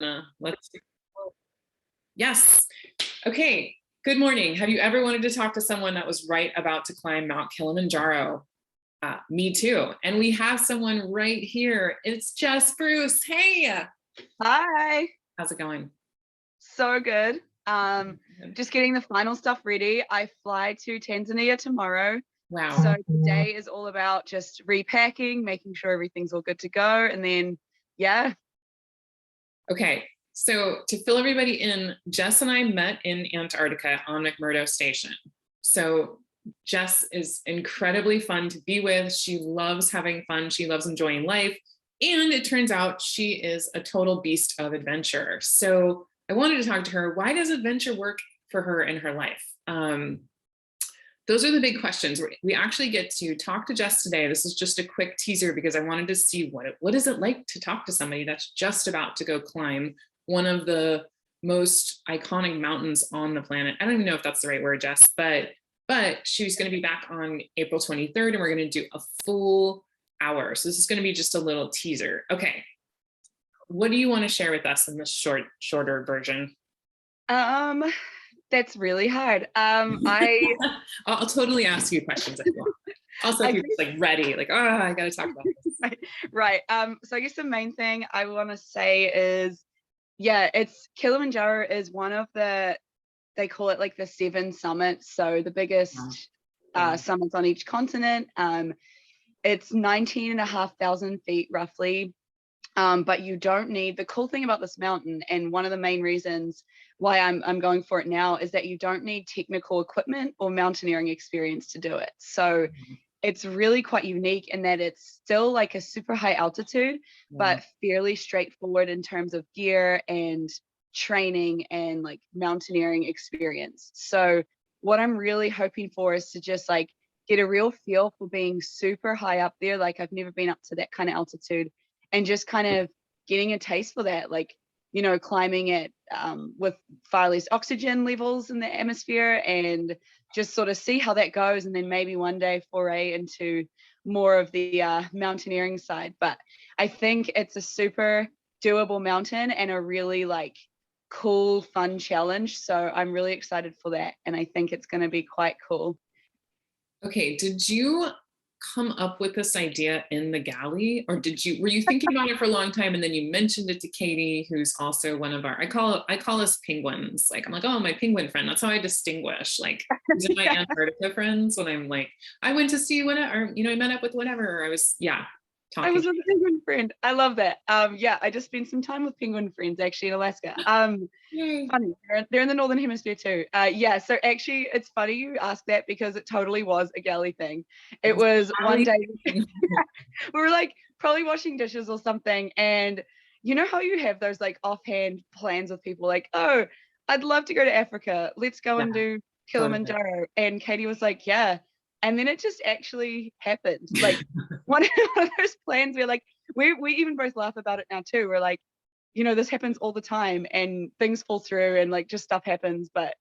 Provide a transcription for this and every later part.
Let's yes. Okay. Good morning. Have you ever wanted to talk to someone that was right about to climb Mount Kilimanjaro? Me too. And we have someone right here. It's Jess Bruce. Hey, Hi. how's it going? So good. Just getting the final stuff ready. I fly to Tanzania tomorrow. Wow. So today is all about just repacking, making sure everything's all good to go. And then, yeah. Okay. So to fill everybody in, Jess and I met in Antarctica on McMurdo Station. So Jess is incredibly fun to be with. She loves having fun. She loves enjoying life. And it turns out she is a total beast of adventure. So I wanted to talk to her. Why does adventure work for her in her life? Those are the big questions. We actually get to talk to Jess today. This is just a quick teaser because I wanted to see what is it like to talk to somebody that's just about to go climb one of the most iconic mountains on the planet. I don't even know if that's the right word, Jess, but she's going to be back on April 23rd and we're going to do a full hour. So this is going to be just a little teaser. Okay. What do you want to share with us in this shorter version? That's really hard. I'll totally ask you questions if you want. Also, if you're just like ready, like, oh, I got to talk about this. Right. So I guess the main thing I want to say is, yeah, it's Kilimanjaro is one of they call it like the 7 summits. So the biggest summits on each continent. It's 19,500 feet roughly. But you don't need, the cool thing about this mountain, and one of the main reasons why I'm going for it now, is that you don't need technical equipment or mountaineering experience to do it. So it's really quite unique in that it's still like a super high altitude, but fairly straightforward in terms of gear and training and like mountaineering experience. So what I'm really hoping for is to just like get a real feel for being super high up there. Like I've never been up to that kind of altitude, and just kind of getting a taste for that, like, you know, climbing it with far less oxygen levels in the atmosphere, and just sort of see how that goes. And then maybe one day foray into more of the mountaineering side. But I think it's a super doable mountain and a really like cool, fun challenge. So I'm really excited for that. And I think it's going to be quite cool. Okay, did you come up with this idea in the galley, or were you thinking about it for a long time and then you mentioned it to Katie, who's also one of our, I call us penguins. Like I'm like, oh, my penguin friend. That's how I distinguish like these are my Antarctica friends when I'm like, I went to see whatever, you know, I met up with whatever, or I was talking. I was with a penguin friend. I love that. Yeah, I just spent some time with penguin friends actually in Alaska. Funny, they're in the northern hemisphere too. Yeah, so actually it's funny you ask that because it totally was a galley thing. It was one day we were like probably washing dishes or something, and you know how you have those like offhand plans with people like, oh, I'd love to go to Africa, let's go and do Kilimanjaro. And Katie was like, yeah. And then it just actually happened. Like one of those plans where like we even both laugh about it now too. We're like, you know, this happens all the time and things fall through and like just stuff happens, but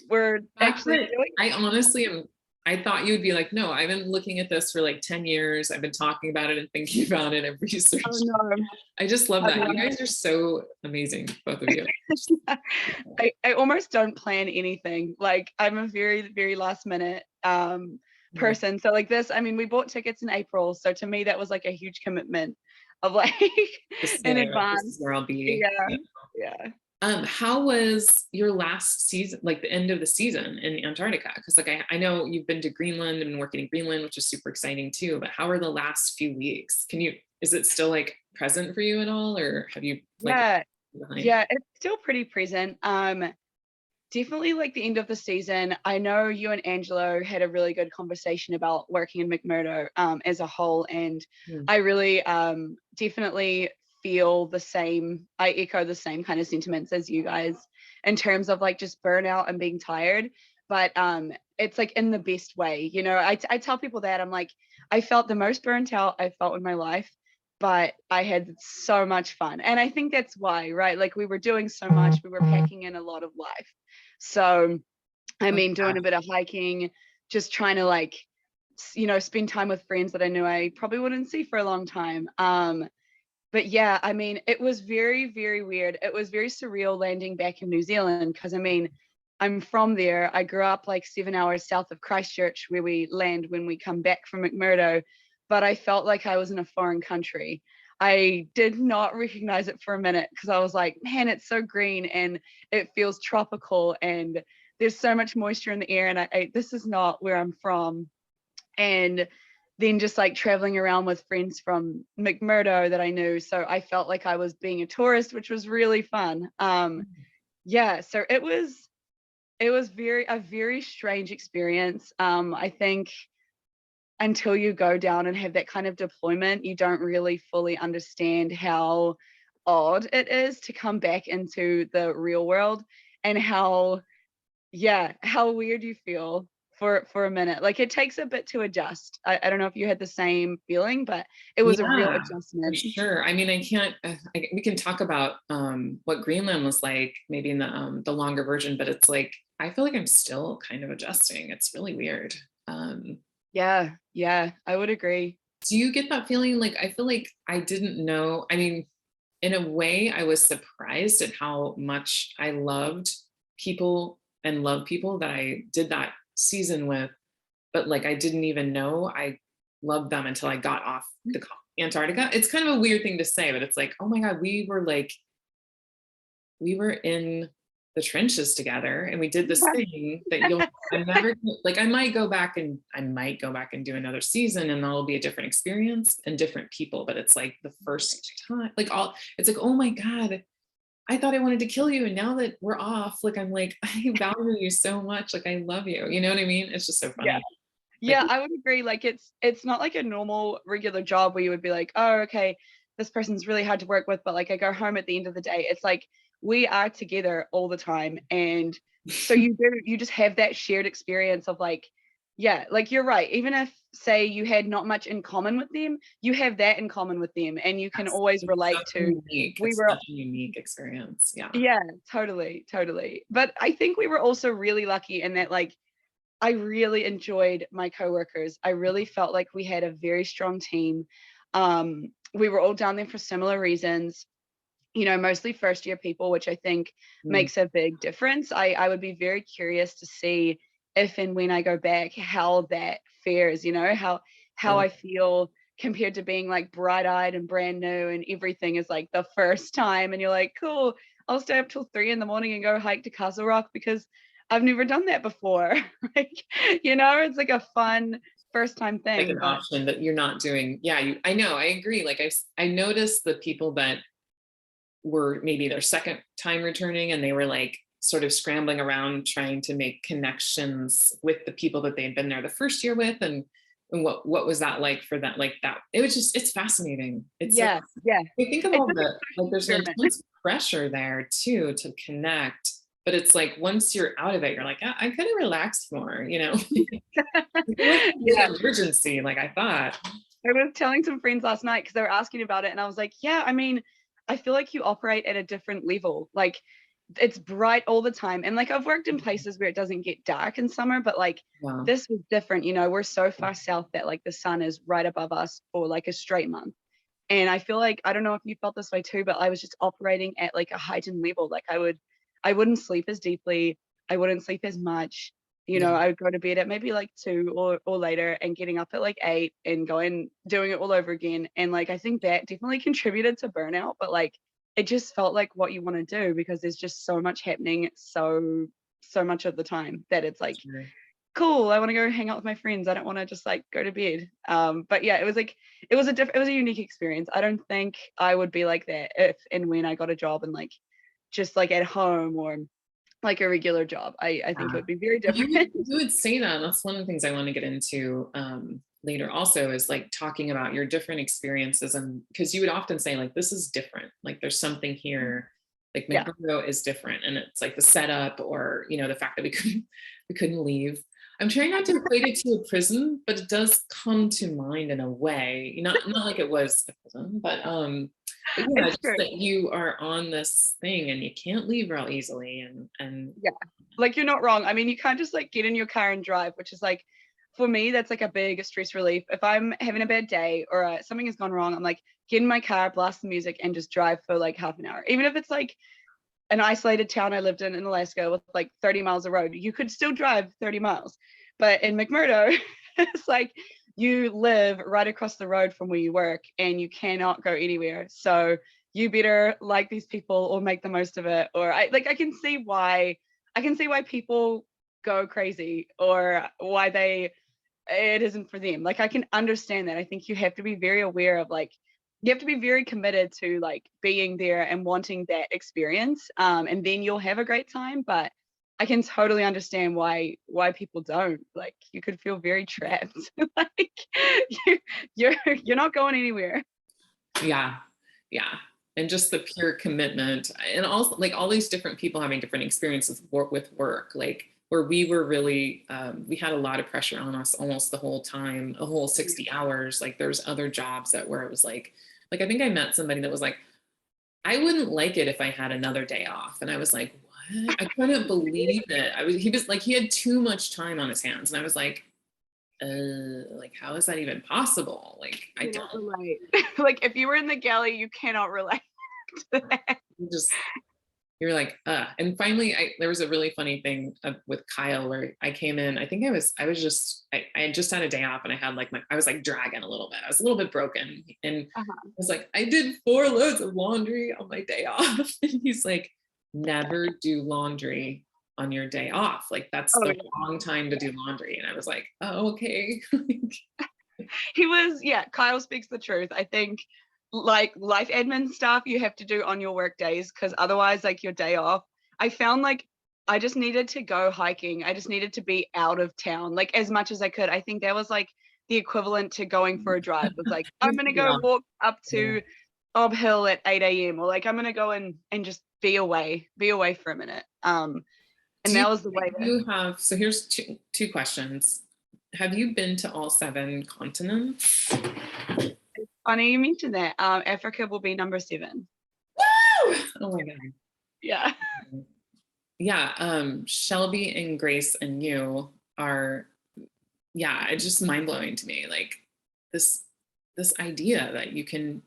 we're actually doing it. I honestly am. I thought you would be like, no, I've been looking at this for like 10 years. I've been talking about it and thinking about it and researched. Oh, no. I just love that. You guys are so amazing, both of you. I almost don't plan anything. Like I'm a very, very last minute person. So like this, I mean, we bought tickets in April. So to me, that was like a huge commitment of like in advance. This is where I'll be. Yeah. How was your last season, like the end of the season in Antarctica? Because like I know you've been to Greenland and been working in Greenland, which is super exciting too. But how are the last few weeks? Is it still like present for you at all, or have you like? Yeah, it's still pretty present. Definitely like the end of the season. I know you and Angelo had a really good conversation about working in McMurdo as a whole, and I really definitely feel the same. I echo the same kind of sentiments as you guys in terms of like just burnout and being tired. But it's like in the best way, you know. I tell people that I'm like, I felt the most burnt out I felt in my life, but I had so much fun. And I think that's why, right? Like we were doing so much, we were packing in a lot of life. So, I mean, doing a bit of hiking, just trying to like, you know, spend time with friends that I knew I probably wouldn't see for a long time. but yeah, I mean, it was very, very weird. It was very surreal landing back in New Zealand because I mean, I'm from there. I grew up like 7 hours south of Christchurch, where we land when we come back from McMurdo, but I felt like I was in a foreign country. I did not recognize it for a minute because I was like, man, it's so green and it feels tropical and there's so much moisture in the air. And this is not where I'm from. And then just like traveling around with friends from McMurdo that I knew. So I felt like I was being a tourist, which was really fun. Yeah, so it was a very strange experience. I think until you go down and have that kind of deployment, you don't really fully understand how odd it is to come back into the real world and how weird you feel for a minute. Like it takes a bit to adjust. I don't know if you had the same feeling, but it was a real Yeah, for adjustment. sure. I mean, I can't. We can talk about what Greenland was like, maybe in the longer version, but it's like I feel like I'm still kind of adjusting. It's really weird. Yeah, I would agree. Do you get that feeling? Like I feel like I didn't know. I mean, in a way, I was surprised at how much I loved people and love people that I did that season with, but like I didn't even know I loved them until I got off Antarctica. It's kind of a weird thing to say, but it's like, oh my God, we were in the trenches together and we did this thing that I'm never like, I might go back and do another season and that'll be a different experience and different people. But it's like the first time, it's like, oh my God, I thought I wanted to kill you. And now that we're off, like, I'm like, I value you so much. Like, I love you. You know what I mean? It's just so Yeah. funny. Like, Yeah, I would agree. Like it's not like a normal regular job where you would be like, oh, okay, this person's really hard to work with, but like I go home at the end of the day. It's like we are together all the time. And so you just have that shared experience of like, yeah, like you're right. Even if say you had not much in common with them, you have that in common with them and you can always it's so relate to unique. we It's were such a unique experience. Yeah. yeah, totally, totally. But I think we were also really lucky in that like I really enjoyed my coworkers. I really felt like we had a very strong team. We were all down there for similar reasons, mostly first year people, which I think Mm. makes a big difference. I would be very curious to see if and when I go back, how that fares, how Uh, I feel compared to being like bright eyed and brand new and everything is like the first time. And you're like, cool, I'll stay up till 3 a.m. and go hike to Castle Rock because I've never done that before. Like, it's like a fun first time like thing, an but option that you're not doing. Yeah, I know, I agree. Like I noticed the people that were maybe their second time returning and they were like sort of scrambling around trying to make connections with the people that they'd been there the first year with and what was that like for that, like that it was just it's fascinating. It's like yeah, yeah. I think of It's all like a the like social there's an experiment. intense pressure there too to connect, but it's like once you're out of it you're like, I could have relaxed more, you know. It wasn't a Yeah. big emergency like I thought. I was telling some friends last night because they were asking about it, and I was like, yeah, I mean, I feel like you operate at a different level. Like it's bright all the time. And like I've worked in places where it doesn't get dark in summer, but like Yeah. this was different. We're so far south that like the sun is right above us for like a straight month. And I feel like I don't know if you felt this way too, but I was just operating at like a heightened level. Like I wouldn't sleep as deeply, I wouldn't sleep as much. Yeah. I would go to bed at maybe like 2 or later and getting up at like 8 and going doing it all over again. And like I think that definitely contributed to burnout, but like it just felt like what you want to do because there's just so much happening so much of the time that it's like Sure. cool, I want to go hang out with my friends, I don't want to just like go to bed. But yeah, it was like it was a unique experience. I don't think I would be like that if and when I got a job and like just like at home or like a regular job. I think it Yeah. would be very You would different. you would say that, and that's one of the things I want to get into later also is like talking about your different experiences, and because you would often say like this is different, like there's something here, like Yeah, McMurdo is different, and it's like the setup or the fact that we couldn't leave. I'm trying not to equate it to a prison, but it does come to mind in a way. Not like it was a prison, but yeah, it's just true. that you are on this thing and you can't leave real easily, and Yeah. Like you're not wrong. I mean, you can't just like get in your car and drive, which is like for me, that's like a big stress relief. If I'm having a bad day or something has gone wrong, I'm like, get in my car, blast the music, and just drive for like half an hour. Even if it's like an isolated town I lived in Alaska with like 30 miles of road, you could still drive 30 miles. But in McMurdo, it's like you live right across the road from where you work and you cannot go anywhere. So you better like these people or make the most of it. Or I can see why people go crazy or why it isn't for them. Like I can understand that. I think you have to be very aware of like, you have to be very committed to like being there and wanting that experience. And then you'll have a great time. But I can totally understand why people don't. Like you could feel very trapped. Like you're not going anywhere. Yeah. And just the pure commitment, and also like all these different people having different experiences with work, like where we were really, we had a lot of pressure on us almost the whole time, a whole 60 hours. Like there's other jobs where it was like I think I met somebody that was like, I wouldn't like it if I had another day off. And I was like, what? I couldn't believe it. He was like, he had too much time on his hands. And I was like how is that even possible? Like I don't relate. Like if you were in the galley, you cannot relate to that. You're like, and finally there was a really funny thing with Kyle where I came in, I think I had just had a day off and I had like I was like dragging a little bit. I was a little bit broken. And I was like, I did 4 loads of laundry on my day off. And he's like, never do laundry on your day off. Like that's the wrong time to do laundry. And I was like, oh, okay. Kyle speaks the truth. I think like life admin stuff you have to do on your work days, because otherwise like your day off, I found like I just needed to go hiking. I just needed to be out of town like as much as I could. I think that was like the equivalent to going for a drive. It was like I'm gonna go walk up to Ob Hill at 8 a.m. or like I'm gonna go and just be away for a minute. And that was the way that you have. So here's two questions. Have you been to all 7 continents? It's funny you mentioned that. Africa will be number 7. Woo! Oh my god. Yeah. Yeah. Shelby and Grace and you are, it's just mind blowing to me. Like this idea that you can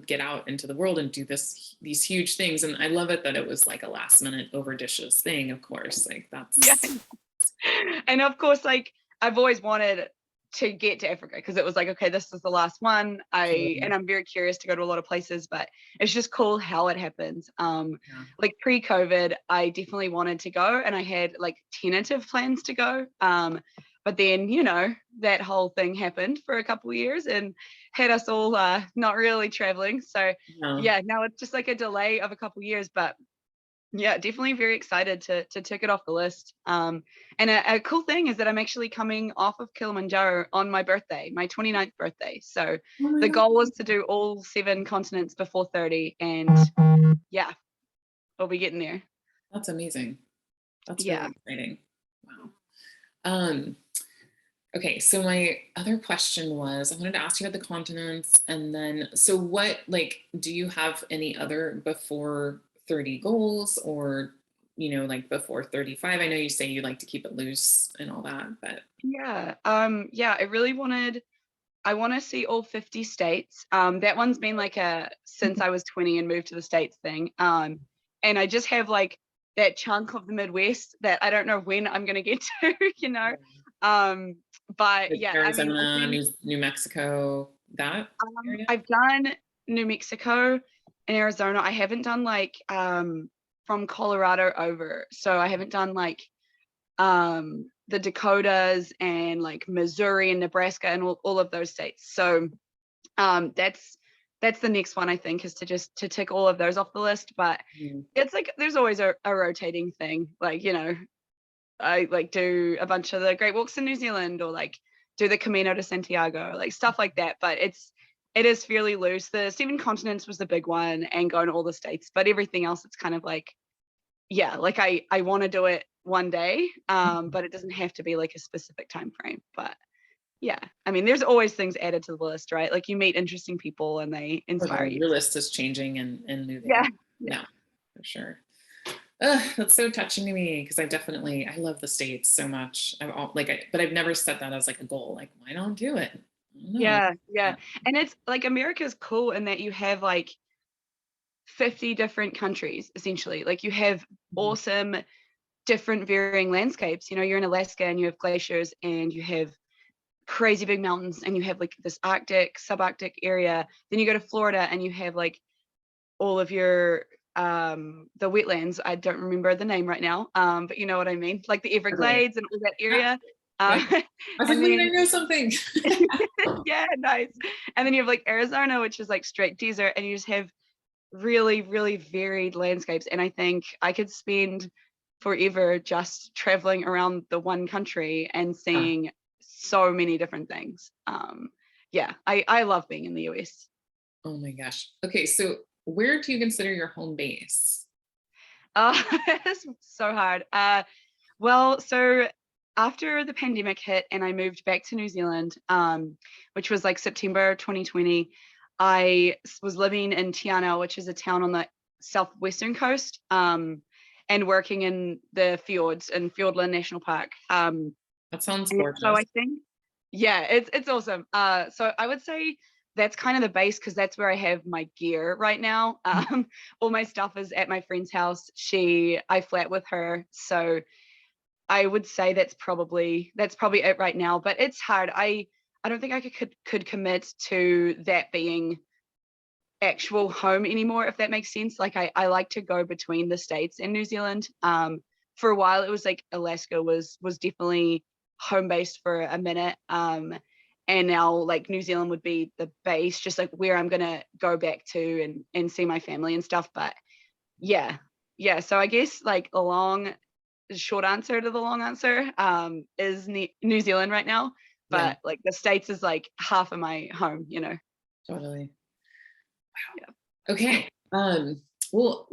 get out into the world and do these huge things. And I love it that it was like a last minute over dishes thing, of course. Like that's And of course, like I've always wanted to get to Africa because it was like, okay, this is the last one. And I'm very curious to go to a lot of places, but it's just cool how it happens. Like pre-COVID, I definitely wanted to go and I had like tentative plans to go. But then, that whole thing happened for a couple of years and had us all not really traveling. So now it's just like a delay of a couple of years, but definitely very excited to tick it off the list. And a cool thing is that I'm actually coming off of Kilimanjaro on my birthday, my 29th birthday. So the goal was to do all 7 continents before 30, and we'll be getting there. That's amazing. That's really exciting. Wow. Okay, so my other question was, I wanted to ask you about the continents, and then, so what, like, do you have any other before 30 goals, or, like before 35? I know you say you like to keep it loose and all that, but. I want to see all 50 states. That one's been like since I was 20 and moved to the States thing. And I just have like that chunk of the Midwest that I don't know when I'm going to get to, but like Arizona, New Mexico, that I've done New Mexico and Arizona. I haven't done like from Colorado over, so I haven't done like the Dakotas and like Missouri and Nebraska and all of those states. So that's the next one, I think, is to tick all of those off the list. But it's like there's always a rotating thing, like I like do a bunch of the great walks in New Zealand, or like do the Camino de Santiago, like stuff like that. But it is fairly loose. The 7 continents was the big one, and going to all the states. But everything else, it's kind of like, like I want to do it one day, but it doesn't have to be like a specific time frame. But I mean, there's always things added to the list, right? Like you meet interesting people and they inspire you. Your list is changing and moving. Yeah, for sure. That's so touching to me because I love the States so much. But I've never set that as like a goal. Like, why don't do it? I don't know. Yeah, yeah. Yeah. And it's like America's cool in that you have like 50 different countries essentially. Like you have Mhm. awesome different varying landscapes. You know, you're in Alaska and you have glaciers and you have crazy big mountains and you have like this Arctic, subarctic area. Then you go to Florida and you have like all of your the wetlands. I don't remember the name right now. But you know what I mean? Like the Totally. Everglades and all that Yeah. area. Yeah. Uh, I was like, and wait, I then know something. yeah, nice. And then you have like Arizona, which is like straight desert, and you just have really, really varied landscapes. And I think I could spend forever just traveling around the one country and Yeah. seeing so many different things. Yeah, I love being in the US. Oh my gosh. Okay, so where do you consider your home base? It's so hard. Well, so after the pandemic hit and I moved back to New Zealand, which was like September 2020, was living in Tiana, which is a town on the southwestern coast, and working in the fjords in Fiordland National Park. That sounds And so gorgeous. I think, yeah, it's awesome. So I would say that's kind of the base because that's where I have my gear right now. All my stuff is at my friend's house. I flat with her, so I would say that's probably it right now. But it's hard. I don't think I could commit to that being actual home anymore, if that makes sense. Like I like to go between the States and New Zealand. For a while it was like Alaska was definitely home based for a minute. And now like New Zealand would be the base, just like where I'm gonna go back to and see my family and stuff. But yeah, yeah. So I guess like a short answer to the long answer is New Zealand right now. Yeah, But like the States is like half of my home, you know. totally. Yeah. Okay. Well,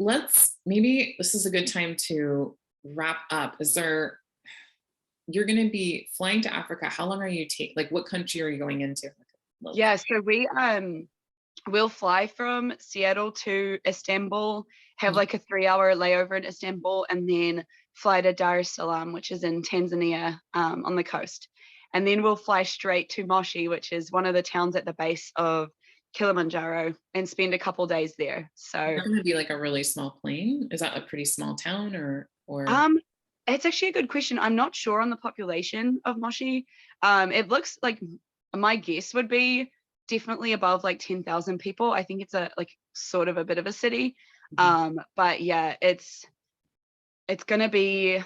maybe this is a good time to wrap up. You're going to be flying to Africa. How long are you like what country are you going into? Yeah, so we'll fly from Seattle to Istanbul, have like a 3-hour layover in Istanbul, and then fly to Dar es Salaam, which is in Tanzania, on the coast. And then we'll fly straight to Moshi, which is one of the towns at the base of Kilimanjaro, and spend a couple days there. Is So that going to be like a really small plane? Is that a pretty small town or um it's actually a good question. I'm not sure on the population of Moshi. It looks like my guess would be definitely above like 10,000 people. I think it's a like sort of a bit of a city. Mhm. But yeah, it's gonna be,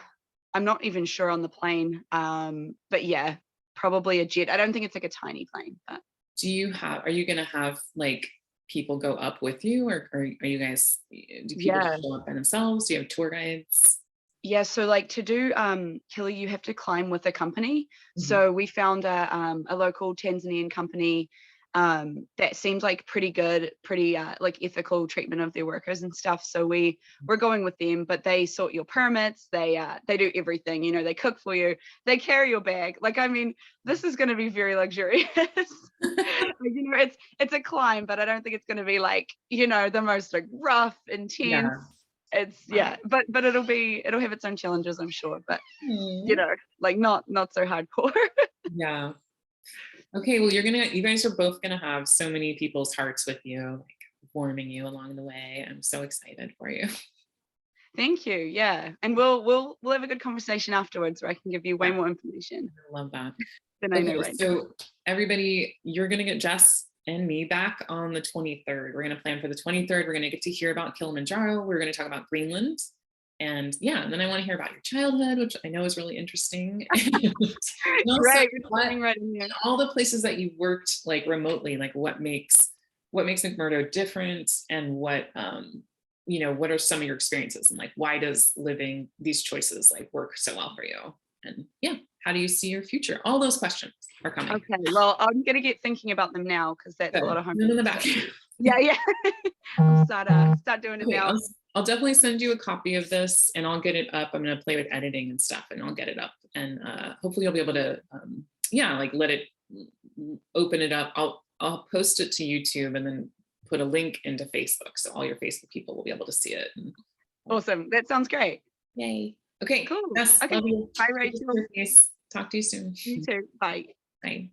I'm not even sure on the plane. But yeah, probably a jet. I don't think it's like a tiny plane, but are you going to have like people go up with you or are you guys, do people yeah. just show up by themselves? Do you have tour guides? Yeah, so like to do Kili, you have to climb with a company. Mhm. So we found a local Tanzanian company that seems like pretty good, pretty like ethical treatment of their workers and stuff. So we're going with them, but they sort your permits, they do everything, you know, they cook for you, they carry your bag. Like I mean, this is going to be very luxurious. You know, it's a climb, but I don't think it's going to be like, you know, the most like rough, intense. Yeah. It's yeah, but it'll have its own challenges, I'm sure, but you Mm. know, like not so hardcore. Yeah. Okay, well, you guys are both gonna have so many people's hearts with you, like warming you along the way. I'm so excited for you. Thank you. Yeah, and we'll have a good conversation afterwards where I can give you way Yeah, more information I love that. than I know Okay, right now. so everybody, you're gonna get Jess and me back on the 23rd. We're gonna plan for the 23rd. We're gonna get to hear about Kilimanjaro. We're gonna talk about Greenland. And yeah, and then I want to hear about your childhood, which I know is really interesting. And also Great, we're what jumping right in here. all the places that you worked like remotely, like what makes McMurdo different and what are some of your experiences and like why does living these choices like work so well for you? And yeah, how do you see your future? All those questions are coming. Okay, well, I'm gonna get thinking about them now because that's a lot Good. of Put them homework. in the So back. yeah, yeah, I'll start doing it Okay, now. I'll definitely send you a copy of this and I'll get it up. I'm gonna play with editing and stuff and I'll get it up and hopefully you'll be able to yeah, like let it open it up. I'll post it to YouTube and then put a link into Facebook so all your Facebook people will be able to see it. And Awesome. That sounds great. Yay. Okay. Cool. Yes, Okay. love you. Bye, Rachel. Talk to you soon. You too. Bye. Bye.